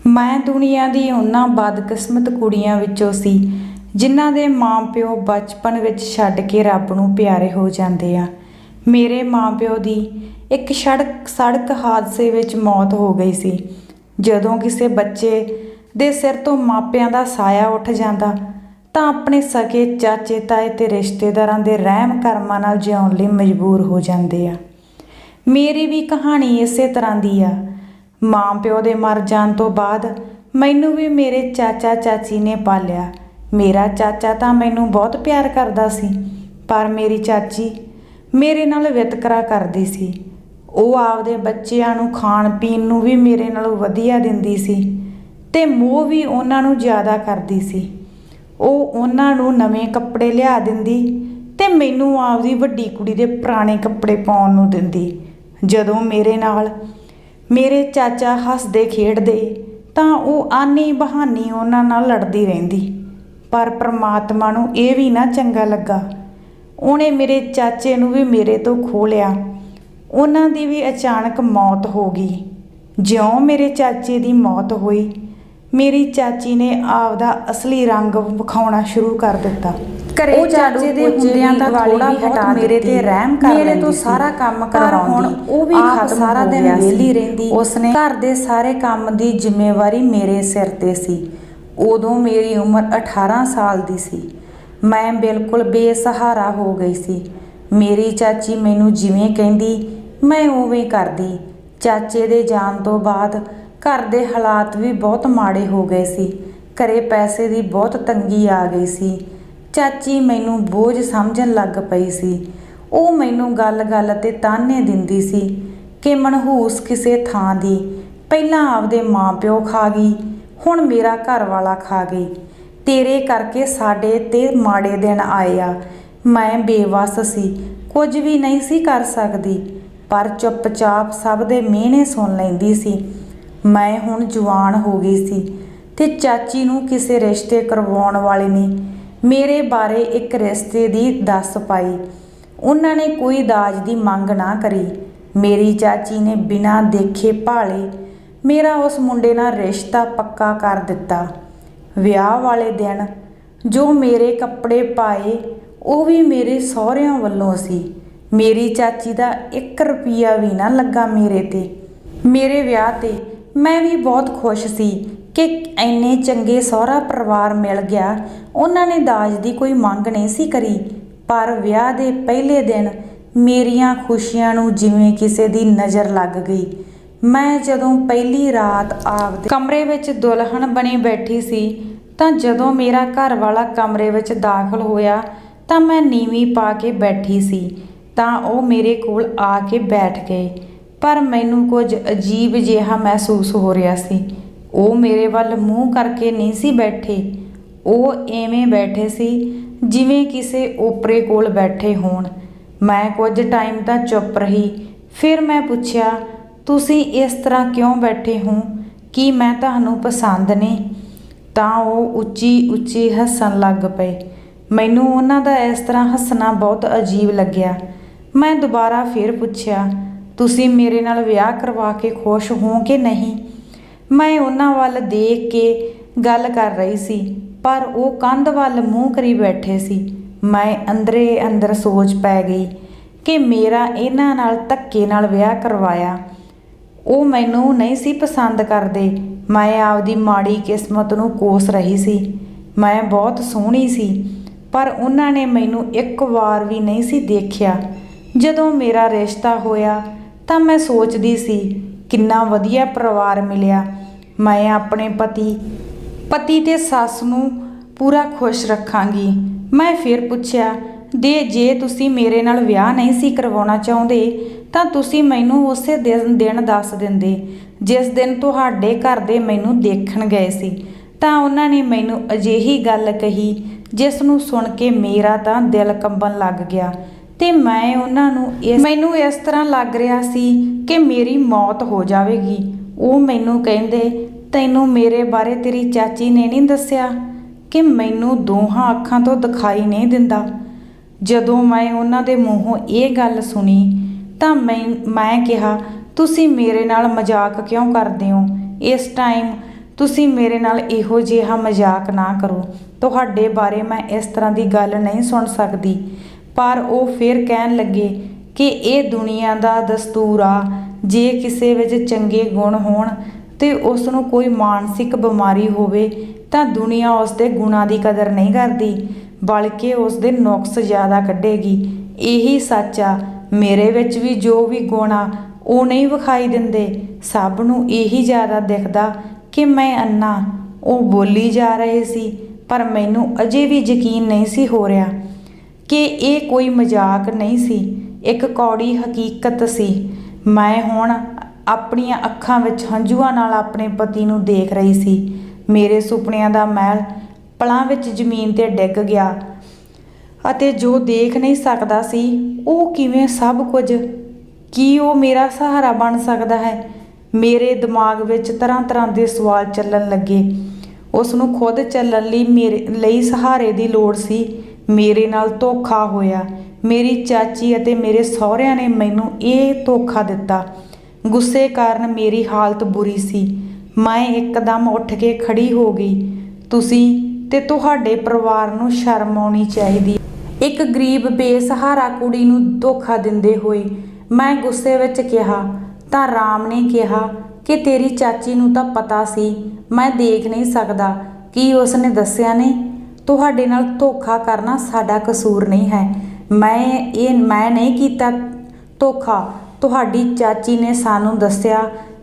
ਮੈਂ ਦੁਨੀਆ ਦੀ ਉਹਨਾਂ ਬਦਕਿਸਮਤ ਕੁੜੀਆਂ ਵਿੱਚੋਂ ਸੀ ਜਿਨ੍ਹਾਂ ਦੇ ਮਾਂ-ਪਿਓ ਬਚਪਨ ਵਿੱਚ ਛੱਡ ਕੇ ਰੱਬ ਨੂੰ ਪਿਆਰੇ ਹੋ ਜਾਂਦੇ ਆ। ਮੇਰੇ ਮਾਂ-ਪਿਓ ਦੀ ਇੱਕ ਸੜਕ ਹਾਦਸੇ ਵਿੱਚ ਮੌਤ ਹੋ ਗਈ ਸੀ। ਜਦੋਂ ਕਿਸੇ ਬੱਚੇ ਦੇ ਸਿਰ ਤੋਂ ਮਾਪਿਆਂ ਦਾ ਸਾਇਆ ਉੱਠ ਜਾਂਦਾ ਤਾਂ ਆਪਣੇ ਸਕੇ ਚਾਚੇ ਤਾਏ ਤੇ ਰਿਸ਼ਤੇਦਾਰਾਂ ਦੇ ਰਹਿਮ ਕਰਮਾਂ ਨਾਲ ਜਿਉਣ ਲਈ ਮਜਬੂਰ ਹੋ ਜਾਂਦੇ ਆ। ਮੇਰੀ ਵੀ ਕਹਾਣੀ ਇਸੇ ਤਰ੍ਹਾਂ ਦੀ ਆ। ਮਾਂ-ਪਿਓ ਦੇ ਮਰ ਜਾਣ ਤੋਂ ਬਾਅਦ ਮੈਨੂੰ ਵੀ ਮੇਰੇ ਚਾਚਾ ਚਾਚੀ ਨੇ ਪਾਲਿਆ। ਮੇਰਾ ਚਾਚਾ ਤਾਂ ਮੈਨੂੰ ਬਹੁਤ ਪਿਆਰ ਕਰਦਾ ਸੀ, ਪਰ ਮੇਰੀ ਚਾਚੀ ਮੇਰੇ ਨਾਲ ਵਿਤਕਰਾ ਕਰਦੀ ਸੀ। ਉਹ ਆਪਦੇ ਬੱਚਿਆਂ ਨੂੰ ਖਾਣ ਪੀਣ ਨੂੰ ਵੀ ਮੇਰੇ ਨਾਲੋਂ ਵਧੀਆ ਦਿੰਦੀ ਸੀ ਤੇ ਮੋਹ ਵੀ ਉਹਨਾਂ ਨੂੰ ਜ਼ਿਆਦਾ ਕਰਦੀ ਸੀ। ਉਹ ਉਹਨਾਂ ਨੂੰ ਨਵੇਂ ਕੱਪੜੇ ਲਿਆ ਦਿੰਦੀ ਤੇ ਮੈਨੂੰ ਆਪਦੀ ਵੱਡੀ ਕੁੜੀ ਦੇ ਪੁਰਾਣੇ ਕੱਪੜੇ ਪਾਉਣ ਨੂੰ ਦਿੰਦੀ। ਜਦੋਂ ਮੇਰੇ ਨਾਲ ਮੇਰੇ ਚਾਚਾ ਹੱਸਦੇ ਖੇਡਦੇ ਤਾਂ ਉਹ ਆਨੀ ਬਹਾਨੀ ਉਹਨਾਂ ਨਾਲ ਲੜਦੀ ਰਹਿੰਦੀ। ਪਰ ਪ੍ਰਮਾਤਮਾ ਨੂੰ ਇਹ ਵੀ ਨਾ ਚੰਗਾ ਲੱਗਾ। ਉਹਨੇ ਮੇਰੇ ਚਾਚੇ ਨੂੰ ਵੀ ਮੇਰੇ ਤੋਂ ਖੋਹ ਲਿਆ। ਉਹਨਾਂ ਦੀ ਵੀ ਅਚਾਨਕ ਮੌਤ ਹੋ ਗਈ। ਜਿਉਂ ਮੇਰੇ ਚਾਚੇ ਦੀ ਮੌਤ ਹੋਈ, ਮੇਰੀ ਚਾਚੀ ਨੇ ਆਪਦਾ ਅਸਲੀ ਰੰਗ ਵਿਖਾਉਣਾ ਸ਼ੁਰੂ ਕਰ ਦਿੱਤਾ। ਘਰੇ ਚਾਚੇ ਦੇ ਹੁੰਦਿਆਂ ਦਾ ਥੋੜਾ ਬਹੁਤ ਮੇਰੇ ਤੇ ਰਹਿਮ ਕਰ ਲੈਂਦੀ ਸੀ। ਮੇਰੇ ਤੋਂ ਸਾਰਾ ਕੰਮ ਕਰਵਾਉਂਦੀ। ਉਹ ਵੀ ਸਾਰਾ ਦਿਨ ਵਿਹਲੀ ਰਹਿੰਦੀ। ਉਸਨੇ ਘਰ ਦੇ ਸਾਰੇ ਕੰਮ ਦੀ ਜ਼ਿੰਮੇਵਾਰੀ ਮੇਰੇ ਸਿਰ ਤੇ ਸੀ। ਉਦੋਂ ਮੇਰੀ ਉਮਰ 18 ਸਾਲ ਦੀ ਸੀ। ਮੈਂ ਬਿਲਕੁਲ ਬੇਸਹਾਰਾ ਹੋ ਗਈ ਸੀ। ਮੇਰੀ ਚਾਚੀ ਮੈਨੂੰ ਜਿਵੇਂ ਕਹਿੰਦੀ ਮੈਂ ਉਵੇਂ ਕਰਦੀ। ਚਾਚੇ ਦੇ ਜਾਣ ਤੋਂ ਬਾਅਦ ਘਰ ਦੇ ਹਾਲਾਤ ਵੀ ਬਹੁਤ ਮਾੜੇ ਹੋ ਗਏ ਸੀ। ਘਰੇ ਪੈਸੇ ਦੀ ਬਹੁਤ ਤੰਗੀ ਆ ਗਈ ਸੀ। ਚਾਚੀ ਮੈਨੂੰ ਬੋਝ ਸਮਝਣ ਲੱਗ ਪਈ ਸੀ। ਉਹ ਮੈਨੂੰ ਗੱਲ-ਗੱਲ ਤੇ ਤਾਨੇ ਦਿੰਦੀ ਸੀ ਕਿ ਮਨਹੂਸ ਕਿਸੇ ਥਾਂ ਦੀ। ਪਹਿਲਾਂ ਆਪਦੇ ਮਾਂ-ਪਿਓ ਖਾ ਗਈ, ਹੁਣ ਮੇਰਾ ਘਰ ਵਾਲਾ ਖਾ ਗਈ। ਤੇਰੇ ਕਰਕੇ ਸਾਡੇ ਤੇ ਮਾੜੇ ਦਿਨ ਆਏ ਆ। ਮੈਂ ਬੇਵੱਸ ਸੀ, ਕੁਝ ਵੀ ਨਹੀਂ ਸੀ ਕਰ ਸਕਦੀ, ਪਰ ਚੁੱਪਚਾਪ ਸਭ ਦੇ ਮਿਹਣੇ ਸੁਣ ਲੈਂਦੀ ਸੀ। ਮੈਂ ਹੁਣ ਜਵਾਨ ਹੋ ਗਈ ਸੀ ਤੇ ਚਾਚੀ ਨੂੰ ਕਿਸੇ ਰਿਸ਼ਤੇ ਕਰਵਾਉਣ ਵਾਲੇ ਨੇ ਮੇਰੇ ਬਾਰੇ ਇੱਕ ਰਿਸ਼ਤੇ ਦੀ ਦੱਸ ਪਾਈ। ਉਹਨਾਂ ਨੇ ਕੋਈ ਦਾਜ ਦੀ ਮੰਗ ਨਾ ਕਰੀ। ਮੇਰੀ ਚਾਚੀ ਨੇ ਬਿਨਾਂ ਦੇਖੇ ਭਾਲੇ ਮੇਰਾ ਉਸ ਮੁੰਡੇ ਨਾਲ ਰਿਸ਼ਤਾ ਪੱਕਾ ਕਰ ਦਿੱਤਾ। ਵਿਆਹ ਵਾਲੇ ਦਿਨ ਜੋ ਮੇਰੇ ਕੱਪੜੇ ਪਾਏ ਉਹ ਵੀ ਮੇਰੇ ਸਹੁਰਿਆਂ ਵੱਲੋਂ ਸੀ। ਮੇਰੀ ਚਾਚੀ ਦਾ 1 ਰੁਪਈਆ ਵੀ ਨਾ ਲੱਗਾ ਮੇਰੇ ਤੇ। ਮੇਰੇ ਵਿਆਹ ਤੇ ਮੈਂ ਵੀ ਬਹੁਤ ਖੁਸ਼ ਸੀ ਕਿ ਇੰਨੇ ਚੰਗੇ ਸਹੁਰਾ ਪਰਿਵਾਰ ਮਿਲ ਗਿਆ। ਉਹਨਾਂ ਨੇ ਦਾਜ ਦੀ ਕੋਈ ਮੰਗ ਨਹੀਂ ਸੀ ਕਰੀ, ਪਰ ਵਿਆਹ ਦੇ ਪਹਿਲੇ ਦਿਨ ਮੇਰੀਆਂ ਖੁਸ਼ੀਆਂ ਨੂੰ ਜਿਵੇਂ ਕਿਸੇ ਦੀ ਨਜ਼ਰ ਲੱਗ ਗਈ। ਮੈਂ ਜਦੋਂ ਪਹਿਲੀ ਰਾਤ ਆਪਦੇ ਕਮਰੇ ਵਿੱਚ ਦੁਲਹਨ ਬਣੀ ਬੈਠੀ ਸੀ ਤਾਂ ਜਦੋਂ ਮੇਰਾ ਘਰ ਵਾਲਾ ਕਮਰੇ ਵਿੱਚ ਦਾਖਲ ਹੋਇਆ ਤਾਂ ਮੈਂ ਨੀਵੀਂ ਪਾ ਕੇ ਬੈਠੀ ਸੀ ਤਾਂ ਉਹ ਮੇਰੇ ਕੋਲ ਆ ਕੇ ਬੈਠ ਗਏ। ਪਰ ਮੈਨੂੰ ਕੁਝ ਅਜੀਬ ਜਿਹਾ ਮਹਿਸੂਸ ਹੋ ਰਿਹਾ ਸੀ। ਉਹ ਮੇਰੇ ਵੱਲ ਮੂੰਹ ਕਰਕੇ ਨਹੀਂ ਸੀ ਬੈਠੇ। ਉਹ ਐਵੇਂ ਬੈਠੇ ਸੀ ਜਿਵੇਂ ਕਿਸੇ ਓਪਰੇ ਕੋਲ ਬੈਠੇ ਹੋਣ। ਮੈਂ ਕੁਝ ਟਾਈਮ ਤਾਂ ਚੁੱਪ ਰਹੀ। ਫਿਰ ਮੈਂ ਪੁੱਛਿਆ, ਤੁਸੀਂ ਇਸ ਤਰ੍ਹਾਂ ਕਿਉਂ ਬੈਠੇ ਹੋ? ਕੀ ਮੈਂ ਤੁਹਾਨੂੰ ਪਸੰਦ ਨਹੀਂ? ਤਾਂ ਉਹ ਉੱਚੀ ਉੱਚੀ ਹੱਸਣ ਲੱਗ ਪਏ। ਮੈਨੂੰ ਉਹਨਾਂ ਦਾ ਇਸ ਤਰ੍ਹਾਂ ਹੱਸਣਾ ਬਹੁਤ ਅਜੀਬ ਲੱਗਿਆ। ਮੈਂ ਦੁਬਾਰਾ ਫਿਰ ਪੁੱਛਿਆ, ਤੁਸੀਂ ਮੇਰੇ ਨਾਲ ਵਿਆਹ ਕਰਵਾ ਕੇ ਖੁਸ਼ ਹੋ ਕਿ ਨਹੀਂ? ਮੈਂ ਉਹਨਾਂ ਵੱਲ ਦੇਖ ਕੇ ਗੱਲ ਕਰ ਰਹੀ ਸੀ, ਪਰ ਉਹ ਕੰਧ ਵੱਲ ਮੂੰਹ ਕਰੀ ਬੈਠੇ ਸੀ। ਮੈਂ ਅੰਦਰੇ ਅੰਦਰ ਸੋਚ ਪੈ ਗਈ ਕਿ ਮੇਰਾ ਇਹਨਾਂ ਨਾਲ ਧੱਕੇ ਨਾਲ ਵਿਆਹ ਕਰਵਾਇਆ। ਉਹ ਮੈਨੂੰ ਨਹੀਂ ਸੀ ਪਸੰਦ ਕਰਦੇ। ਮੈਂ ਆਪਦੀ ਮਾੜੀ ਕਿਸਮਤ ਨੂੰ ਕੋਸ ਰਹੀ ਸੀ। ਮੈਂ ਬਹੁਤ ਸੋਹਣੀ ਸੀ, ਪਰ ਉਹਨਾਂ ਨੇ ਮੈਨੂੰ ਇੱਕ ਵਾਰ ਵੀ ਨਹੀਂ ਸੀ ਦੇਖਿਆ। ਜਦੋਂ ਮੇਰਾ ਰਿਸ਼ਤਾ ਹੋਇਆ ਤਾਂ ਮੈਂ ਸੋਚਦੀ ਸੀ ਕਿੰਨਾ ਵਧੀਆ ਪਰਿਵਾਰ ਮਿਲਿਆ। ਮੈਂ ਆਪਣੇ ਪਤੀ ਤੇ ਸੱਸ ਨੂੰ ਪੂਰਾ ਖੁਸ਼ ਰੱਖਾਂਗੀ। ਮੈਂ ਫਿਰ ਪੁੱਛਿਆ, ਜੇ ਤੁਸੀਂ ਮੇਰੇ ਨਾਲ ਵਿਆਹ ਨਹੀਂ ਸੀ ਕਰਵਾਉਣਾ ਚਾਹੁੰਦੇ ਤਾਂ ਤੁਸੀਂ ਮੈਨੂੰ ਉਸੇ ਦਿਨ ਦੱਸ ਦਿੰਦੇ ਜਿਸ ਦਿਨ ਤੁਹਾਡੇ ਘਰ ਦੇ ਮੈਨੂੰ ਦੇਖਣ ਗਏ ਸੀ। ਤਾਂ ਉਹਨਾਂ ਨੇ ਮੈਨੂੰ ਅਜਿਹੀ ਗੱਲ ਕਹੀ ਜਿਸ ਨੂੰ ਸੁਣ ਕੇ ਮੇਰਾ ਤਾਂ ਦਿਲ ਕੰਬਣ ਲੱਗ ਗਿਆ ਤੇ ਮੈਨੂੰ ਇਸ ਤਰ੍ਹਾਂ ਲੱਗ ਰਿਹਾ ਸੀ ਕਿ ਮੇਰੀ ਮੌਤ ਹੋ ਜਾਵੇਗੀ। ਉਹ ਮੈਨੂੰ ਕਹਿੰਦੇ, ਤੈਨੂੰ ਮੇਰੇ ਬਾਰੇ ਤੇਰੀ ਚਾਚੀ ਨੇ ਨਹੀਂ ਦੱਸਿਆ ਕਿ ਮੈਨੂੰ ਦੋਹਾਂ ਅੱਖਾਂ ਤੋਂ ਦਿਖਾਈ ਨਹੀਂ ਦਿੰਦਾ? ਜਦੋਂ ਮੈਂ ਉਹਨਾਂ ਦੇ ਮੂੰਹੋਂ ਇਹ ਗੱਲ ਸੁਣੀ ਤਾਂ ਮੈਂ ਕਿਹਾ, ਤੁਸੀਂ ਮੇਰੇ ਨਾਲ ਮਜ਼ਾਕ ਕਿਉਂ ਕਰਦੇ ਹੋ? ਇਸ ਟਾਈਮ ਤੁਸੀਂ ਮੇਰੇ ਨਾਲ ਇਹੋ ਜਿਹਾ ਮਜ਼ਾਕ ਨਾ ਕਰੋ। ਤੁਹਾਡੇ ਬਾਰੇ ਮੈਂ ਇਸ ਤਰ੍ਹਾਂ ਦੀ ਗੱਲ ਨਹੀਂ ਸੁਣ ਸਕਦੀ। ਪਰ ਉਹ ਫਿਰ ਕਹਿਣ ਲੱਗੇ ਕਿ ਇਹ ਦੁਨੀਆ ਦਾ ਦਸਤੂਰ ਆ, ਜੇ ਕਿਸੇ ਵਿੱਚ ਚੰਗੇ ਗੁਣ ਹੋਣ ਤੇ ਉਸ ਨੂੰ ਕੋਈ ਮਾਨਸਿਕ ਬਿਮਾਰੀ ਹੋਵੇ ਤਾਂ ਦੁਨੀਆ ਉਸ ਦੇ ਗੁਣਾਂ ਦੀ ਕਦਰ ਨਹੀਂ ਕਰਦੀ, ਬਲਕਿ ਉਸ ਦੇ ਨੁਕਸ ਜ਼ਿਆਦਾ ਕੱਢੇਗੀ। ਇਹੀ ਸੱਚ ਆ, ਮੇਰੇ ਵਿੱਚ ਵੀ ਜੋ ਵੀ ਗੁਣ ਆ ਉਹ ਨਹੀਂ ਵਿਖਾਈ ਦਿੰਦੇ, ਸਭ ਨੂੰ ਇਹੀ ਜ਼ਿਆਦਾ ਦਿਖਦਾ ਕਿ ਮੈਂ ਅੰਨਾ। ਉਹ ਬੋਲੀ ਜਾ ਰਹੇ ਸੀ, ਪਰ ਮੈਨੂੰ ਅਜੇ ਵੀ ਯਕੀਨ ਨਹੀਂ ਸੀ ਹੋ ਰਿਹਾ ਕਿ ਇਹ ਕੋਈ ਮਜ਼ਾਕ ਨਹੀਂ ਸੀ, ਇੱਕ ਕੌੜੀ ਹਕੀਕਤ ਸੀ। ਮੈਂ ਹੁਣ ਆਪਣੀਆਂ ਅੱਖਾਂ ਵਿੱਚ ਹੰਝੂਆਂ ਨਾਲ ਆਪਣੇ ਪਤੀ ਨੂੰ ਦੇਖ ਰਹੀ ਸੀ। ਮੇਰੇ ਸੁਪਨਿਆਂ ਦਾ ਮਹਿਲ ਪਲਾਂ ਵਿੱਚ ਜ਼ਮੀਨ 'ਤੇ ਡਿੱਗ ਗਿਆ ਅਤੇ ਜੋ ਦੇਖ ਨਹੀਂ ਸਕਦਾ ਸੀ ਉਹ ਕਿਵੇਂ ਸਭ ਕੁਝ, ਕੀ ਉਹ ਮੇਰਾ ਸਹਾਰਾ ਬਣ ਸਕਦਾ ਹੈ? ਮੇਰੇ ਦਿਮਾਗ ਵਿੱਚ ਤਰ੍ਹਾਂ ਤਰ੍ਹਾਂ ਦੇ ਸਵਾਲ ਚੱਲਣ ਲੱਗੇ। ਉਸ ਨੂੰ ਖੁਦ ਚੱਲਣ ਲਈ ਮੇਰੇ ਲਈ ਸਹਾਰੇ ਦੀ ਲੋੜ ਸੀ। ਮੇਰੇ ਨਾਲ ਧੋਖਾ ਹੋਇਆ। ਮੇਰੀ ਚਾਚੀ ਅਤੇ ਮੇਰੇ ਸਹੁਰਿਆਂ ਨੇ ਮੈਨੂੰ ਇਹ ਧੋਖਾ ਦਿੱਤਾ। ਗੁੱਸੇ ਕਾਰਨ ਮੇਰੀ ਹਾਲਤ ਬੁਰੀ ਸੀ। ਮੈਂ ਇੱਕਦਮ ਉੱਠ ਕੇ ਖੜੀ ਹੋ ਗਈ। ਤੁਸੀਂ ਤੇ ਤੁਹਾਡੇ ਪਰਿਵਾਰ ਨੂੰ ਸ਼ਰਮ ਆਉਣੀ ਚਾਹੀਦੀ। ਇੱਕ ਗਰੀਬ ਬੇਸਹਾਰਾ ਕੁੜੀ ਨੂੰ ਧੋਖਾ ਦਿੰਦੇ ਹੋਏ, ਮੈਂ ਗੁੱਸੇ ਵਿੱਚ ਕਿਹਾ। ਤਾਂ ਰਾਮ ਨੇ ਕਿਹਾ ਕਿ ਤੇਰੀ ਚਾਚੀ ਨੂੰ ਤਾਂ ਪਤਾ ਸੀ, ਮੈਂ ਦੇਖ ਨਹੀਂ ਸਕਦਾ। ਕੀ ਉਸਨੇ ਦੱਸਿਆ ਨਹੀਂ? ਤੁਹਾਡੇ ਨਾਲ ਧੋਖਾ ਕਰਨਾ ਸਾਡਾ ਕਸੂਰ ਨਹੀਂ ਹੈ। ਮੈਂ ਨਹੀਂ ਕੀਤਾ ਧੋਖਾ। ਤੁਹਾਡੀ ਚਾਚੀ ਨੇ ਸਾਨੂੰ ਦੱਸਿਆ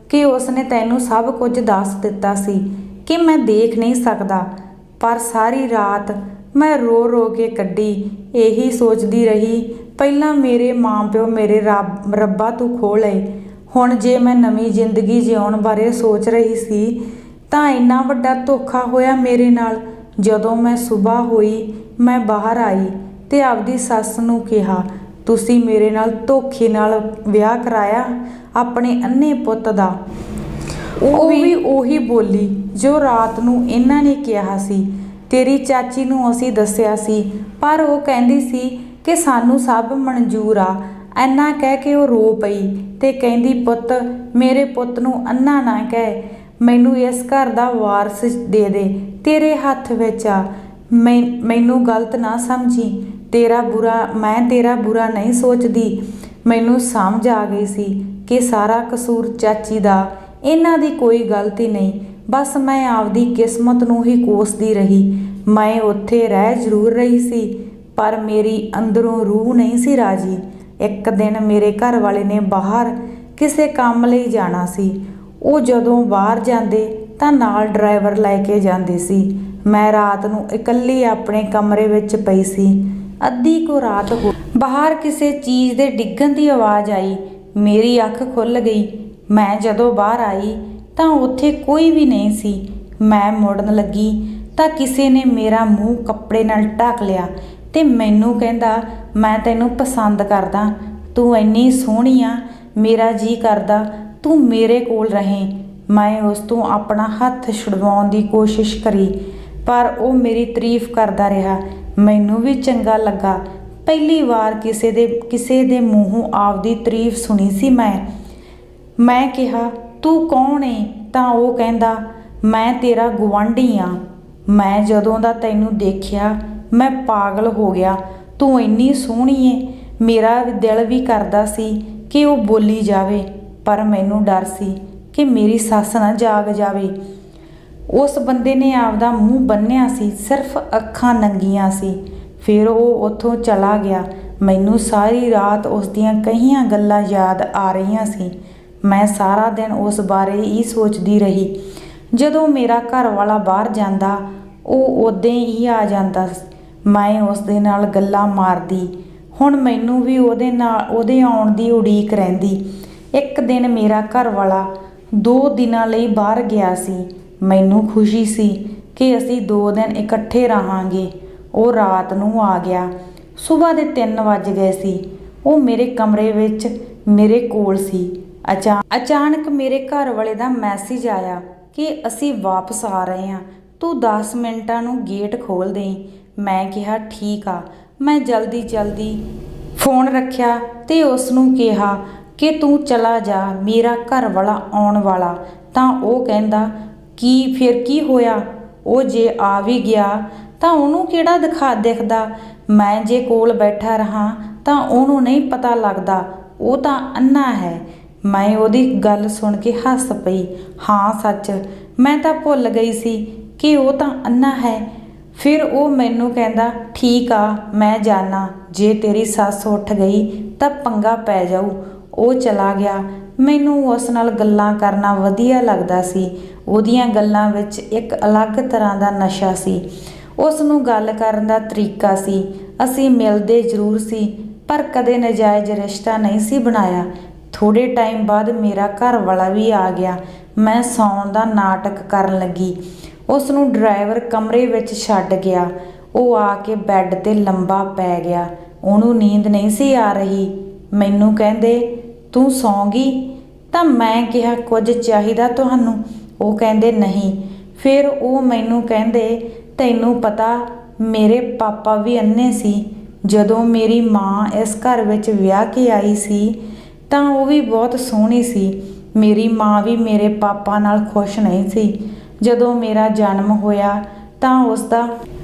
ਕਿ ਉਸਨੇ ਤੈਨੂੰ ਸਭ ਕੁਝ ਦੱਸ ਦਿੱਤਾ ਸੀ ਕਿ ਮੈਂ ਦੇਖ ਨਹੀਂ ਸਕਦਾ। ਪਰ ਸਾਰੀ ਰਾਤ ਮੈਂ ਰੋ ਰੋ ਕੇ ਕੱਢੀ, ਇਹੀ ਸੋਚਦੀ ਰਹੀ, ਪਹਿਲਾਂ ਮੇਰੇ ਮਾਂ ਪਿਓ ਮੇਰੇ ਰੱਬਾ ਤੂੰ ਖੋਹ ਲਏ। ਹੁਣ ਜੇ ਮੈਂ ਨਵੀਂ ਜ਼ਿੰਦਗੀ ਜਿਉਣ ਬਾਰੇ ਸੋਚ ਰਹੀ ਸੀ ਤਾਂ ਇੰਨਾ ਵੱਡਾ ਧੋਖਾ ਹੋਇਆ ਮੇਰੇ ਨਾਲ। ਜਦੋਂ ਮੈਂ ਸੁਬਾਹ ਹੋਈ, ਮੈਂ ਬਾਹਰ ਆਈ ਤੇ ਆਪਦੀ ਸੱਸ ਨੂੰ ਕਿਹਾ, ਤੁਸੀਂ ਮੇਰੇ ਨਾਲ ਧੋਖੇ ਨਾਲ ਵਿਆਹ ਕਰਾਇਆ ਆਪਣੇ ਅੰਨੇ ਪੁੱਤ ਦਾ। ਉਹ ਵੀ ਉਹੀ ਬੋਲੀ ਜੋ ਰਾਤ ਨੂੰ ਇਹਨਾਂ ਨੇ ਕਿਹਾ ਸੀ। ਤੇਰੀ ਚਾਚੀ ਨੂੰ ਅਸੀਂ ਦੱਸਿਆ ਸੀ, ਪਰ ਉਹ ਕਹਿੰਦੀ ਸੀ ਕਿ ਸਾਨੂੰ ਸਭ ਮਨਜ਼ੂਰ ਆ। ਇੰਨਾ ਕਹਿ ਕੇ ਉਹ ਰੋ ਪਈ ਤੇ ਕਹਿੰਦੀ, ਪੁੱਤ, ਮੇਰੇ ਪੁੱਤ ਨੂੰ ਅੰਨਾ ਨਾ ਕਹਿ, ਮੈਨੂੰ ਇਸ ਘਰ ਦਾ ਵਾਰਸ ਦੇ ਦੇ, ਤੇਰੇ ਹੱਥ ਵਿੱਚ ਆ। ਮੈਨੂੰ ਗਲਤ ਨਾ ਸਮਝੀ, ਮੈਂ ਤੇਰਾ ਬੁਰਾ ਨਹੀਂ ਸੋਚਦੀ। ਮੈਨੂੰ ਸਮਝ ਆ ਗਈ ਸੀ ਕਿ ਸਾਰਾ ਕਸੂਰ ਚਾਚੀ ਦਾ, ਇਹਨਾਂ ਦੀ ਕੋਈ ਗਲਤੀ ਨਹੀਂ। ਬਸ ਮੈਂ ਆਪਦੀ ਕਿਸਮਤ ਨੂੰ ਹੀ ਕੋਸਦੀ ਰਹੀ। ਮੈਂ ਉੱਥੇ ਰਹਿ ਜ਼ਰੂਰ ਰਹੀ ਸੀ, ਪਰ ਮੇਰੀ ਅੰਦਰੋਂ ਰੂਹ ਨਹੀਂ ਸੀ ਰਾਜੀ। ਇੱਕ ਦਿਨ ਮੇਰੇ ਘਰ ਵਾਲੇ ਨੇ ਬਾਹਰ ਕਿਸੇ ਕੰਮ ਲਈ ਜਾਣਾ ਸੀ। ਉਹ ਜਦੋਂ ਬਾਹਰ ਜਾਂਦੇ ਤਾਂ ਨਾਲ ਡਰਾਈਵਰ ਲੈ ਕੇ ਜਾਂਦੇ ਸੀ। ਮੈਂ ਰਾਤ ਨੂੰ ਇਕੱਲੀ ਆਪਣੇ ਕਮਰੇ ਵਿੱਚ ਪਈ ਸੀ। ਅੱਧੀ ਕੁ ਰਾਤ ਹੋ, ਬਾਹਰ ਕਿਸੇ ਚੀਜ਼ ਦੇ ਡਿੱਗਣ ਦੀ ਆਵਾਜ਼ ਆਈ। ਮੇਰੀ ਅੱਖ ਖੁੱਲ੍ਹ ਗਈ। ਮੈਂ ਜਦੋਂ ਬਾਹਰ ਆਈ ਤਾਂ ਉੱਥੇ ਕੋਈ ਵੀ ਨਹੀਂ ਸੀ। ਮੈਂ ਮੁੜਨ ਲੱਗੀ ਤਾਂ ਕਿਸੇ ਨੇ ਮੇਰਾ ਮੂੰਹ ਕੱਪੜੇ ਨਾਲ ਢੱਕ ਲਿਆ ਤੇ ਮੈਨੂੰ ਕਹਿੰਦਾ, ਮੈਂ ਤੈਨੂੰ ਪਸੰਦ ਕਰਦਾ, ਤੂੰ ਇੰਨੀ ਸੋਹਣੀ ਆ, ਮੇਰਾ ਜੀ ਕਰਦਾ ਤੂੰ ਮੇਰੇ ਕੋਲ ਰਹੇ। ਮੈਂ ਉਸ ਤੋਂ ਆਪਣਾ ਹੱਥ ਛੁਡਵਾਉਣ ਦੀ ਕੋਸ਼ਿਸ਼ ਕਰੀ, ਪਰ ਉਹ ਮੇਰੀ ਤਾਰੀਫ ਕਰਦਾ ਰਿਹਾ। ਮੈਨੂੰ ਵੀ ਚੰਗਾ ਲੱਗਾ। ਪਹਿਲੀ ਵਾਰ ਕਿਸੇ ਦੇ ਮੂੰਹੋਂ ਆਪਦੀ ਤਾਰੀਫ ਸੁਣੀ ਸੀ ਮੈਂ ਕਿਹਾ, ਤੂੰ ਕੌਣ ਏ? ਤਾਂ ਉਹ ਕਹਿੰਦਾ, ਮੈਂ ਤੇਰਾ ਗੁਆਂਢੀ ਆ। ਮੈਂ ਜਦੋਂ ਦਾ ਤੈਨੂੰ ਦੇਖਿਆ ਮੈਂ ਪਾਗਲ ਹੋ ਗਿਆ। ਤੂੰ ਇੰਨੀ ਸੋਹਣੀ ਏ। ਮੇਰਾ ਦਿਲ ਵੀ ਕਰਦਾ ਸੀ ਕਿ ਉਹ ਬੋਲੀ ਜਾਵੇ, ਪਰ ਮੈਨੂੰ ਡਰ ਸੀ ਕਿ ਮੇਰੀ ਸੱਸ ਨਾ ਜਾਗ ਜਾਵੇ। ਉਸ ਬੰਦੇ ਨੇ ਆਪਦਾ ਮੂੰਹ ਬੰਨ੍ਹਿਆ ਸੀ, ਸਿਰਫ ਅੱਖਾਂ ਨੰਗੀਆਂ ਸੀ। ਫਿਰ ਉਹ ਉੱਥੋਂ ਚਲਾ ਗਿਆ। ਮੈਨੂੰ ਸਾਰੀ ਰਾਤ ਉਸ ਦੀਆਂ ਕਈਆਂ ਗੱਲਾਂ ਯਾਦ ਆ ਰਹੀਆਂ ਸੀ। ਮੈਂ ਸਾਰਾ ਦਿਨ ਉਸ ਬਾਰੇ ਹੀ ਸੋਚਦੀ ਰਹੀ। ਜਦੋਂ ਮੇਰਾ ਘਰ ਵਾਲਾ ਬਾਹਰ ਜਾਂਦਾ, ਉਹ ਉਦੋਂ ਹੀ ਆ ਜਾਂਦਾ। ਮੈਂ ਉਸ ਦੇ ਨਾਲ ਗੱਲਾਂ ਮਾਰਦੀ। ਹੁਣ ਮੈਨੂੰ ਵੀ ਉਹਦੇ ਆਉਣ ਦੀ ਉਡੀਕ ਰਹਿੰਦੀ। ਇੱਕ ਦਿਨ ਮੇਰਾ ਘਰ ਵਾਲਾ 2 ਦਿਨਾਂ ਲਈ ਬਾਹਰ ਗਿਆ ਸੀ। ਮੈਨੂੰ ਖੁਸ਼ੀ ਸੀ ਕਿ ਅਸੀਂ 2 ਦਿਨ ਇਕੱਠੇ ਰਹਾਂਗੇ। ਉਹ ਰਾਤ ਨੂੰ ਆ ਗਿਆ। ਸੁਬਾਹ ਦੇ 3 ਵੱਜ ਗਏ ਸੀ। ਉਹ ਮੇਰੇ ਕਮਰੇ ਵਿੱਚ ਮੇਰੇ ਕੋਲ ਸੀ। ਅਚਾਨਕ ਮੇਰੇ ਘਰ ਵਾਲੇ ਦਾ ਮੈਸੇਜ ਆਇਆ ਕਿ ਅਸੀਂ ਵਾਪਸ ਆ ਰਹੇ ਹਾਂ, ਤੂੰ 10 ਮਿੰਟਾਂ ਨੂੰ ਗੇਟ ਖੋਲ੍ਹ ਦੇਈਂ। ਮੈਂ ਕਿਹਾ, ਠੀਕ ਆ। ਮੈਂ ਜਲਦੀ ਫੋਨ ਰੱਖਿਆ ਤੇ ਉਸ ਨੂੰ ਕਿਹਾ ਕਿ ਤੂੰ ਚਲਾ ਜਾ, ਮੇਰਾ ਘਰ ਵਾਲਾ ਆਉਣ ਵਾਲਾ। ਤਾਂ ਉਹ ਕਹਿੰਦਾ, ਫਿਰ ਕੀ ਹੋਇਆ? ਉਹ ਜੇ ਆ ਵੀ ਗਿਆ ਤਾਂ ਉਹਨੂੰ ਕਿਹੜਾ ਦਿਖਦਾ? ਮੈਂ ਜੇ ਕੋਲ ਬੈਠਾ ਰਹਾ ਤਾਂ ਉਹਨੂੰ ਨਹੀਂ ਪਤਾ ਲੱਗਦਾ, ਉਹ ਤਾਂ ਅੰਨਾ ਹੈ। ਮੈਂ ਉਹਦੀ ਗੱਲ ਸੁਣ ਕੇ ਹੱਸ ਪਈ। ਹਾਂ ਸੱਚ, ਮੈਂ ਤਾਂ ਭੁੱਲ ਗਈ ਸੀ ਕਿ ਉਹ ਤਾਂ ਅੰਨਾ ਹੈ। ਫਿਰ ਉਹ ਮੈਨੂੰ ਕਹਿੰਦਾ, ਠੀਕ ਆ, ਮੈਂ ਜਾਣਾ, ਜੇ ਤੇਰੀ ਸੱਸ ਉੱਠ ਗਈ ਤਾਂ ਪੰਗਾ ਪੈ ਜਾਊ। ਉਹ ਚਲਾ ਗਿਆ। ਮੈਨੂੰ ਉਸ ਨਾਲ ਗੱਲਾਂ ਕਰਨਾ ਵਧੀਆ ਲੱਗਦਾ ਸੀ। ਉਹਦੀਆਂ ਗੱਲਾਂ ਵਿੱਚ ਇੱਕ ਅਲੱਗ ਤਰ੍ਹਾਂ ਦਾ ਨਸ਼ਾ ਸੀ। ਉਸ ਨੂੰ ਗੱਲ ਕਰਨ ਦਾ ਤਰੀਕਾ ਸੀ। ਅਸੀਂ ਮਿਲਦੇ ਜ਼ਰੂਰ ਸੀ ਪਰ ਕਦੇ ਨਜਾਇਜ਼ ਰਿਸ਼ਤਾ ਨਹੀਂ ਸੀ ਬਣਾਇਆ। ਥੋੜ੍ਹੇ ਟਾਈਮ ਬਾਅਦ ਮੇਰਾ ਘਰ ਵਾਲਾ ਵੀ ਆ ਗਿਆ। ਮੈਂ ਸੌਣ ਦਾ ਨਾਟਕ ਕਰਨ ਲੱਗੀ। ਉਸ ਨੂੰ ਡਰਾਈਵਰ ਕਮਰੇ ਵਿੱਚ ਛੱਡ ਗਿਆ। ਉਹ ਆ ਕੇ ਬੈੱਡ 'ਤੇ ਲੰਬਾ ਪੈ ਗਿਆ। ਉਹਨੂੰ ਨੀਂਦ ਨਹੀਂ ਸੀ ਆ ਰਹੀ। ਮੈਨੂੰ ਕਹਿੰਦੇ, ਤੂੰ ਸੌਂ ਗਈ? ਤਾਂ ਮੈਂ ਕਿਹਾ, ਕੁਝ ਚਾਹੀਦਾ ਤੁਹਾਨੂੰ? ਉਹ ਕਹਿੰਦੇ, ਨਹੀਂ। ਫਿਰ ਉਹ ਮੈਨੂੰ ਕਹਿੰਦੇ, ਤੈਨੂੰ ਪਤਾ ਮੇਰੇ ਪਾਪਾ ਵੀ ਅੰਨੇ ਸੀ। ਜਦੋਂ ਮੇਰੀ ਮਾਂ ਇਸ ਘਰ ਵਿੱਚ ਵਿਆਹ ਕੇ ਆਈ ਸੀ ਤਾਂ ਉਹ ਵੀ ਬਹੁਤ ਸੋਹਣੀ ਸੀ। ਮੇਰੀ ਮਾਂ ਵੀ ਮੇਰੇ ਪਾਪਾ ਨਾਲ ਖੁਸ਼ ਨਹੀਂ ਸੀ। ਜਦੋਂ ਮੇਰਾ ਜਨਮ ਹੋਇਆ ਤਾਂ ਉਸ ਦਾ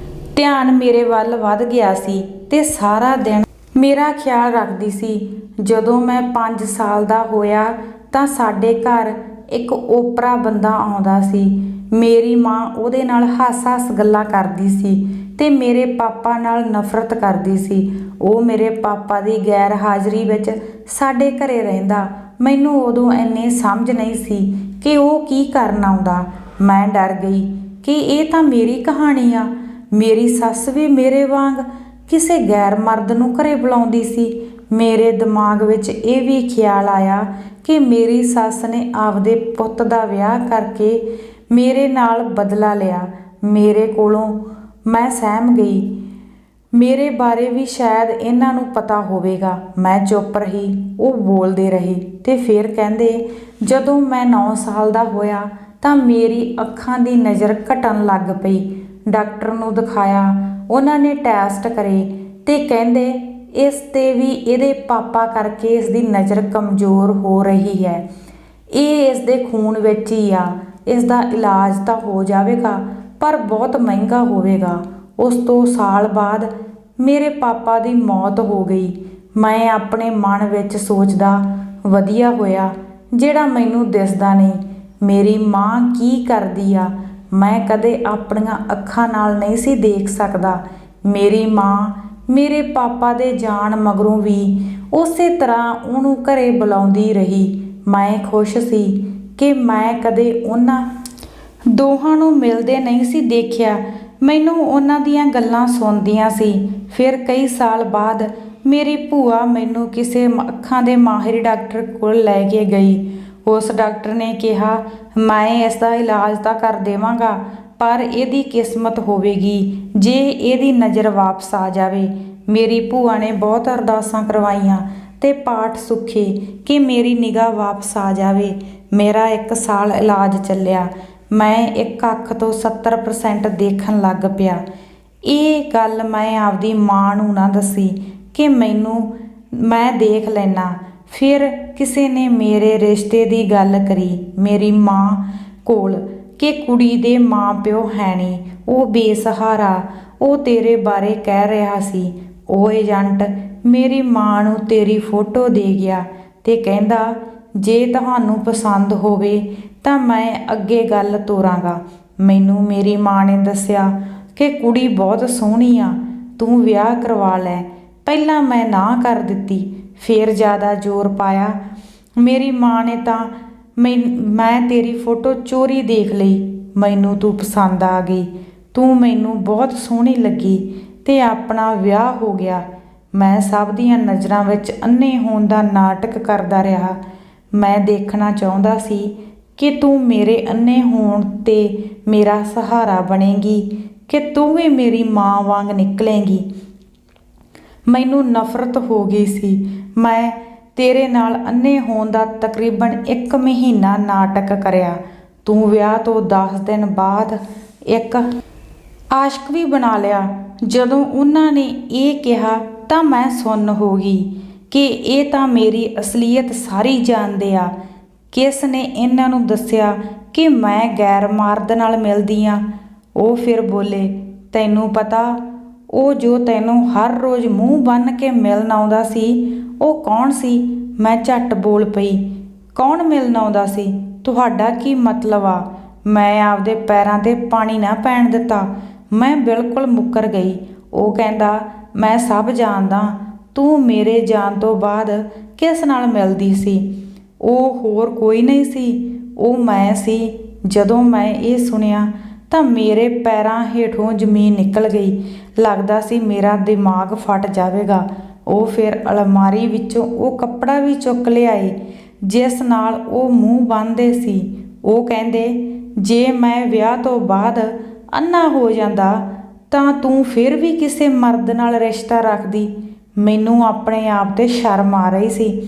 ਧਿਆਨ ਮੇਰੇ ਵੱਲ ਵੱਧ ਗਿਆ ਸੀ ਤੇ ਸਾਰਾ ਦਿਨ ਮੇਰਾ ਖਿਆਲ ਰੱਖਦੀ ਸੀ। ਜਦੋਂ ਮੈਂ 5 ਸਾਲ ਦਾ ਹੋਇਆ ਤਾਂ ਸਾਡੇ ਘਰ ਇੱਕ ਓਪਰਾ ਬੰਦਾ ਆਉਂਦਾ ਸੀ। ਮੇਰੀ ਮਾਂ ਉਹਦੇ ਨਾਲ ਹੱਸ-ਹੱਸ ਗੱਲਾਂ ਕਰਦੀ ਸੀ ਤੇ ਮੇਰੇ ਪਾਪਾ ਨਾਲ ਨਫ਼ਰਤ ਕਰਦੀ ਸੀ। ਉਹ ਮੇਰੇ ਪਾਪਾ ਦੀ ਗੈਰ ਹਾਜ਼ਰੀ ਵਿੱਚ ਸਾਡੇ ਘਰੇ ਰਹਿੰਦਾ। ਮੈਨੂੰ ਉਦੋਂ ਇੰਨੀ ਸਮਝ ਨਹੀਂ ਸੀ ਕਿ ਉਹ ਕੀ ਕਰਨ ਆਉਂਦਾ। ਮੈਂ ਡਰ ਗਈ ਕਿ ਇਹ ਤਾਂ ਮੇਰੀ ਕਹਾਣੀ ਆ। ਮੇਰੀ ਸੱਸ ਵੀ ਮੇਰੇ ਵਾਂਗ ਕਿਸੇ ਗੈਰ ਮਰਦ ਨੂੰ ਘਰੇ ਬੁਲਾਉਂਦੀ ਸੀ। ਮੇਰੇ ਦਿਮਾਗ ਵਿੱਚ ਇਹ ਵੀ ਖਿਆਲ ਆਇਆ ਕਿ ਮੇਰੀ ਸੱਸ ਨੇ ਆਪਦੇ ਪੁੱਤ ਦਾ ਵਿਆਹ ਕਰਕੇ ਮੇਰੇ ਨਾਲ ਬਦਲਾ ਲਿਆ। ਮੇਰੇ ਕੋਲੋਂ ਮੈਂ ਸਹਿਮ ਗਈ। ਮੇਰੇ ਬਾਰੇ ਵੀ ਸ਼ਾਇਦ ਇਹਨਾਂ ਨੂੰ ਪਤਾ ਹੋਵੇਗਾ। ਮੈਂ ਚੁੱਪ ਰਹੀ। ਉਹ ਬੋਲਦੇ ਰਹੇ ਤੇ ਫਿਰ ਕਹਿੰਦੇ, ਜਦੋਂ ਮੈਂ 9 ਸਾਲ ਦਾ ਹੋਇਆ ਤਾਂ ਮੇਰੀ ਅੱਖਾਂ ਦੀ ਨਜ਼ਰ ਘਟਣ ਲੱਗ ਪਈ। ਡਾਕਟਰ ਨੂੰ ਦਿਖਾਇਆ। ਉਹਨਾਂ ਨੇ ਟੈਸਟ ਕਰੇ ਤੇ ਕਹਿੰਦੇ, ਇਸ ਤੇ ਵੀ ਇਹਦੇ ਪਾਪਾ ਕਰਕੇ ਇਸ ਦੀ ਨਜ਼ਰ ਕਮਜ਼ੋਰ ਹੋ ਰਹੀ ਹੈ। ਇਹ ਇਸ ਦੇ ਖੂਨ ਵਿੱਚ ਹੀ ਆ। ਇਸ ਦਾ ਇਲਾਜ ਤਾਂ ਹੋ ਜਾਵੇਗਾ ਪਰ ਬਹੁਤ ਮਹਿੰਗਾ ਹੋਵੇਗਾ। ਉਸ ਤੋਂ ਸਾਲ ਬਾਅਦ ਮੇਰੇ ਪਾਪਾ ਦੀ ਮੌਤ ਹੋ ਗਈ। ਮੈਂ ਆਪਣੇ ਮਨ ਵਿੱਚ ਸੋਚਦਾ, ਵਧੀਆ ਹੋਇਆ ਜਿਹੜਾ ਮੈਨੂੰ ਦਿਸਦਾ ਨਹੀਂ। ਮੇਰੀ ਮਾਂ ਕੀ ਕਰਦੀ ਆ ਮੈਂ ਕਦੇ ਆਪਣੀਆਂ ਅੱਖਾਂ ਨਾਲ ਨਹੀਂ ਸੀ ਦੇਖ ਸਕਦਾ। ਮੇਰੀ ਮਾਂ ਮੇਰੇ ਪਾਪਾ ਦੇ ਜਾਣ ਮਗਰੋਂ ਵੀ ਉਸੇ ਤਰ੍ਹਾਂ ਉਹਨੂੰ ਘਰੇ ਬੁਲਾਉਂਦੀ ਰਹੀ। ਮੈਂ ਖੁਸ਼ ਸੀ ਕਿ ਮੈਂ ਕਦੇ ਉਹਨਾਂ ਦੋਹਾਂ ਨੂੰ ਮਿਲਦੇ ਨਹੀਂ ਸੀ ਦੇਖਿਆ। ਮੈਨੂੰ ਉਹਨਾਂ ਦੀਆਂ ਗੱਲਾਂ ਸੁਣਦੀਆਂ ਸੀ। ਫਿਰ ਕਈ ਸਾਲ ਬਾਅਦ ਮੇਰੀ ਭੂਆ ਮੈਨੂੰ ਕਿਸੇ ਅੱਖਾਂ ਦੇ ਮਾਹਿਰ ਡਾਕਟਰ ਕੋਲ ਲੈ ਕੇ ਗਈ। ਉਸ ਡਾਕਟਰ ਨੇ ਕਿਹਾ, ਮੈਂ ਇਸ ਦਾ ਇਲਾਜ ਤਾਂ ਕਰ ਦੇਵਾਂਗਾ ਪਰ ਇਹਦੀ ਕਿਸਮਤ ਹੋਵੇਗੀ ਜੇ ਇਹਦੀ ਨਜ਼ਰ ਵਾਪਸ ਆ ਜਾਵੇ। ਮੇਰੀ ਭੂਆ ਨੇ ਬਹੁਤ ਅਰਦਾਸਾਂ ਕਰਵਾਈਆਂ ਤੇ ਪਾਠ ਸੁੱਖੇ ਕਿ ਮੇਰੀ ਨਿਗਾਹ ਵਾਪਸ ਆ ਜਾਵੇ। ਮੇਰਾ 1 ਸਾਲ ਇਲਾਜ ਚੱਲਿਆ। ਮੈਂ ਇੱਕ ਅੱਖ ਤੋਂ 70% ਦੇਖਣ ਲੱਗ ਪਿਆ। ਇਹ ਗੱਲ ਮੈਂ ਆਪਦੀ ਮਾਂ ਨੂੰ ਨਾ ਦੱਸੀ ਕਿ ਮੈਂ ਦੇਖ ਲੈਣਾ। ਫਿਰ ਕਿਸੇ ਨੇ ਮੇਰੇ ਰਿਸ਼ਤੇ ਦੀ ਗੱਲ ਕਰੀ ਮੇਰੀ ਮਾਂ ਕੋਲ ਕਿ ਕੁੜੀ ਦੇ ਮਾਂ ਪਿਓ ਹੈ ਨਹੀਂ, ਉਹ ਬੇਸਹਾਰਾ। ਉਹ ਤੇਰੇ ਬਾਰੇ ਕਹਿ ਰਿਹਾ ਸੀ। ਉਹ ਏਜੰਟ ਮੇਰੀ ਮਾਂ ਨੂੰ ਤੇਰੀ ਫੋਟੋ ਦੇ ਗਿਆ ਤੇ ਕਹਿੰਦਾ, ਜੇ ਤੁਹਾਨੂੰ ਪਸੰਦ ਹੋਵੇ ਤਾਂ ਮੈਂ ਅੱਗੇ ਗੱਲ ਤੋਰਾਂਗਾ। ਮੈਨੂੰ ਮੇਰੀ ਮਾਂ ਨੇ ਦੱਸਿਆ ਕਿ ਕੁੜੀ ਬਹੁਤ ਸੋਹਣੀ ਆ, ਤੂੰ ਵਿਆਹ ਕਰਵਾ ਲੈ। ਪਹਿਲਾਂ ਮੈਂ ਨਾ ਕਰ ਦਿੱਤੀ, ਫਿਰ ਜ਼ਿਆਦਾ ਜ਼ੋਰ ਪਾਇਆ। ਮੇਰੀ ਮਾਂ ਨੇ ਤਾਂ ਮੈਂ ਤੇਰੀ ਫੋਟੋ ਚੋਰੀ ਦੇਖ ਲਈ। ਮੈਨੂੰ ਤੂੰ ਪਸੰਦ ਆ ਗਈ, ਤੂੰ ਮੈਨੂੰ ਬਹੁਤ ਸੋਹਣੀ ਲੱਗੀ ਤੇ ਆਪਣਾ ਵਿਆਹ ਹੋ ਗਿਆ। ਮੈਂ ਸਭ ਦੀਆਂ ਨਜ਼ਰਾਂ ਵਿੱਚ ਅੰਨੇ ਹੋਣ ਦਾ ਨਾਟਕ ਕਰਦਾ ਰਿਹਾ। ਮੈਂ ਦੇਖਣਾ ਚਾਹੁੰਦਾ ਸੀ ਕਿ ਤੂੰ ਮੇਰੇ ਅੰਨੇ ਹੋਣ ਤੇ ਮੇਰਾ ਸਹਾਰਾ ਬਣੇਗੀ ਕਿ ਤੂੰ ਵੀ ਮੇਰੀ ਮਾਂ ਵਾਂਗ ਨਿਕਲੇਂਗੀ। ਮੈਨੂੰ ਨਫ਼ਰਤ ਹੋ ਗਈ ਸੀ। ਮੈਂ ਤੇਰੇ ਨਾਲ ਅੰਨੇ ਹੋਣ ਦਾ ਤਕਰੀਬਨ 1 ਮਹੀਨਾ ਨਾਟਕ ਕਰਿਆ। ਤੂੰ ਵਿਆਹ ਤੋਂ 10 ਦਿਨ ਬਾਅਦ ਇੱਕ ਆਸ਼ਕ ਵੀ ਬਣਾ ਲਿਆ। ਜਦੋਂ ਉਹਨਾਂ ਨੇ ਇਹ ਕਿਹਾ ਤਾਂ ਮੈਂ ਸੁੰਨ ਹੋ ਗਈ ਕਿ ਇਹ ਤਾਂ ਮੇਰੀ ਅਸਲੀਅਤ ਸਾਰੀ ਜਾਣਦੇ ਆ। ਕਿਸ ਨੇ ਇਹਨਾਂ ਨੂੰ ਦੱਸਿਆ ਕਿ ਮੈਂ ਗੈਰ ਮਰਦ ਨਾਲ ਮਿਲਦੀ ਹਾਂ। ਉਹ ਫਿਰ ਬੋਲੇ, ਤੈਨੂੰ ਪਤਾ ਉਹ ਜੋ ਤੈਨੂੰ ਹਰ ਰੋਜ਼ ਮੂੰਹ ਬੰਨ੍ਹ ਕੇ ਮਿਲਣ ਆਉਂਦਾ ਸੀ ਉਹ ਕੌਣ ਸੀ? ਮੈਂ ਝੱਟ ਬੋਲ ਪਈ, ਕੌਣ ਮਿਲਣ ਆਉਂਦਾ ਸੀ? ਤੁਹਾਡਾ ਕੀ ਮਤਲਬ ਆ? ਮੈਂ ਆਪਦੇ ਪੈਰਾਂ 'ਤੇ ਪਾਣੀ ਨਾ ਪੈਣ ਦਿੱਤਾ। ਮੈਂ ਬਿਲਕੁਲ ਮੁੱਕਰ ਗਈ। ਉਹ ਕਹਿੰਦਾ, ਮੈਂ ਸਭ ਜਾਣਦਾ, ਤੂੰ ਮੇਰੇ ਜਾਣ ਤੋਂ ਬਾਅਦ ਕਿਸ ਨਾਲ ਮਿਲਦੀ ਸੀ। ਉਹ ਹੋਰ ਕੋਈ ਨਹੀਂ ਸੀ, ਉਹ ਮੈਂ ਸੀ। ਜਦੋਂ ਮੈਂ ਇਹ ਸੁਣਿਆ ਤਾਂ ਮੇਰੇ ਪੈਰਾਂ ਹੇਠੋਂ ਜ਼ਮੀਨ ਨਿਕਲ ਗਈ। ਲੱਗਦਾ ਸੀ ਮੇਰਾ ਦਿਮਾਗ ਫਟ ਜਾਵੇਗਾ। ਉਹ ਫਿਰ ਅਲਮਾਰੀ ਵਿੱਚੋਂ ਉਹ ਕੱਪੜਾ ਵੀ ਚੁੱਕ ਲਿਆਏ ਜਿਸ ਨਾਲ ਉਹ ਮੂੰਹ ਬੰਨ੍ਹਦੇ ਸੀ। ਉਹ ਕਹਿੰਦੇ, ਜੇ ਮੈਂ ਵਿਆਹ ਤੋਂ ਬਾਅਦ ਅੰਨਾ ਹੋ ਜਾਂਦਾ ਤਾਂ ਤੂੰ ਫਿਰ ਵੀ ਕਿਸੇ ਮਰਦ ਨਾਲ ਰਿਸ਼ਤਾ ਰੱਖਦੀ। ਮੈਨੂੰ ਆਪਣੇ ਆਪ 'ਤੇ ਸ਼ਰਮ ਆ ਰਹੀ ਸੀ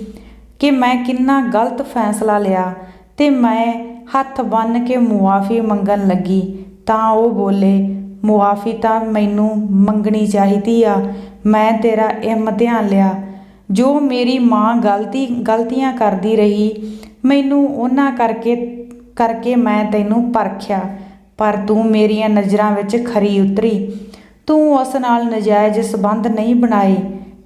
ਕਿ ਮੈਂ ਕਿੰਨਾ ਗਲਤ ਫੈਸਲਾ ਲਿਆ ਤੇ ਮੈਂ ਹੱਥ ਬੰਨ੍ਹ ਕੇ ਮੁਆਫ਼ੀ ਮੰਗਣ ਲੱਗੀ ਤਾਂ ਉਹ ਬੋਲੇ, ਮੁਆਫ਼ੀ ਤਾਂ ਮੈਨੂੰ ਮੰਗਣੀ ਚਾਹੀਦੀ ਆ। ਮੈਂ ਤੇਰਾ ਇਮਤਿਹਾਨ ਲਿਆ। ਜੋ ਮੇਰੀ ਮਾਂ ਗਲਤੀਆਂ ਕਰਦੀ ਰਹੀ, ਮੈਨੂੰ ਉਹਨਾਂ ਕਰਕੇ ਮੈਂ ਤੈਨੂੰ ਪਰਖਿਆ, ਪਰ ਤੂੰ ਮੇਰੀਆਂ ਨਜ਼ਰਾਂ ਵਿੱਚ ਖਰੀ ਉਤਰੀ। ਤੂੰ ਉਸ ਨਾਲ ਨਜਾਇਜ਼ ਸੰਬੰਧ ਨਹੀਂ ਬਣਾਏ।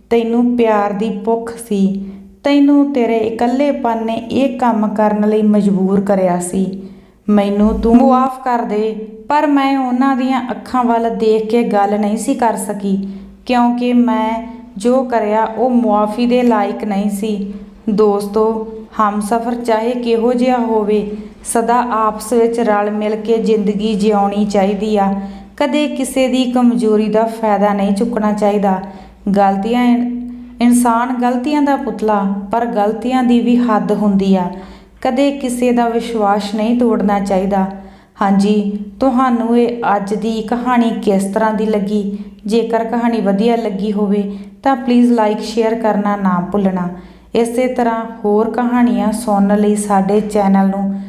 ਤੈਨੂੰ ਪਿਆਰ ਦੀ ਭੁੱਖ ਸੀ। ਤੈਨੂੰ ਤੇਰੇ ਇਕੱਲੇਪਨ ਨੇ ਇਹ ਕੰਮ ਕਰਨ ਲਈ ਮਜਬੂਰ ਕਰਿਆ ਸੀ। ਮੈਨੂੰ ਤੂੰ ਮੁਆਫ਼ ਕਰ ਦੇ। ਪਰ ਮੈਂ ਉਹਨਾਂ ਦੀਆਂ ਅੱਖਾਂ ਵੱਲ ਦੇਖ ਕੇ ਗੱਲ ਨਹੀਂ ਸੀ ਕਰ ਸਕੀ, ਕਿਉਂਕਿ ਮੈਂ ਜੋ ਕਰਿਆ ਉਹ ਮੁਆਫ਼ੀ ਦੇ ਲਾਇਕ ਨਹੀਂ ਸੀ। ਦੋਸਤੋ, ਹਮਸਫ਼ਰ ਚਾਹੇ ਕਿਹੋ ਜਿਹਾ ਹੋਵੇ, ਸਦਾ ਆਪਸ ਵਿੱਚ ਰਲ ਮਿਲ ਕੇ ਜ਼ਿੰਦਗੀ ਜਿਉਣੀ ਚਾਹੀਦੀ ਆ। ਕਦੇ ਕਿਸੇ ਦੀ ਕਮਜ਼ੋਰੀ ਦਾ ਫਾਇਦਾ ਨਹੀਂ ਚੁੱਕਣਾ ਚਾਹੀਦਾ। ਇਨਸਾਨ ਗਲਤੀਆਂ ਦਾ ਪੁਤਲਾ, ਪਰ ਗਲਤੀਆਂ ਦੀ ਵੀ ਹੱਦ ਹੁੰਦੀ ਆ। ਕਦੇ ਕਿਸੇ ਦਾ ਵਿਸ਼ਵਾਸ ਨਹੀਂ ਤੋੜਨਾ ਚਾਹੀਦਾ। ਹਾਂਜੀ, ਤੁਹਾਨੂੰ ਇਹ ਅੱਜ ਦੀ ਕਹਾਣੀ ਕਿਸ ਤਰ੍ਹਾਂ ਦੀ ਲੱਗੀ? ਜੇਕਰ ਕਹਾਣੀ ਵਧੀਆ ਲੱਗੀ ਹੋਵੇ ਤਾਂ ਪਲੀਜ਼ ਲਾਈਕ ਸ਼ੇਅਰ ਕਰਨਾ ਨਾ ਭੁੱਲਣਾ। ਇਸੇ ਤਰ੍ਹਾਂ ਹੋਰ ਕਹਾਣੀਆਂ ਸੁਣਨ ਲਈ ਸਾਡੇ ਚੈਨਲ ਨੂੰ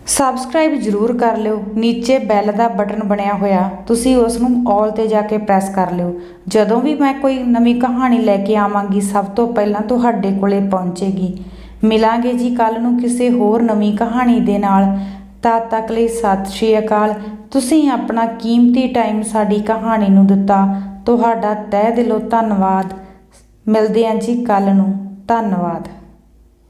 ਸਬਸਕ੍ਰਾਈਬ ਜ਼ਰੂਰ ਕਰ ਲਿਓ। ਨੀਚੇ ਬੈਲ ਦਾ ਬਟਨ ਬਣਿਆ ਹੋਇਆ, ਤੁਸੀਂ ਉਸ ਨੂੰ ਆਲ 'ਤੇ ਜਾ ਕੇ ਪ੍ਰੈਸ ਕਰ ਲਿਓ। ਜਦੋਂ ਵੀ ਮੈਂ ਕੋਈ ਨਵੀਂ ਕਹਾਣੀ ਲੈ ਕੇ ਆਵਾਂਗੀ ਸਭ ਤੋਂ ਪਹਿਲਾਂ ਤੁਹਾਡੇ ਕੋਲੇ ਪਹੁੰਚੇਗੀ। ਮਿਲਾਂਗੇ ਜੀ ਕੱਲ੍ਹ ਨੂੰ ਕਿਸੇ ਹੋਰ ਨਵੀਂ ਕਹਾਣੀ ਦੇ ਨਾਲ। ਤਦ ਤੱਕ ਲਈ ਸਤਿ ਸ਼੍ਰੀ ਅਕਾਲ। ਤੁਸੀਂ ਆਪਣਾ ਕੀਮਤੀ ਟਾਈਮ ਸਾਡੀ ਕਹਾਣੀ ਨੂੰ ਦਿੱਤਾ, ਤੁਹਾਡਾ ਤਹਿ ਦਿਲੋਂ ਧੰਨਵਾਦ। ਮਿਲਦੇ ਹਾਂ ਜੀ ਕੱਲ੍ਹ ਨੂੰ। ਧੰਨਵਾਦ।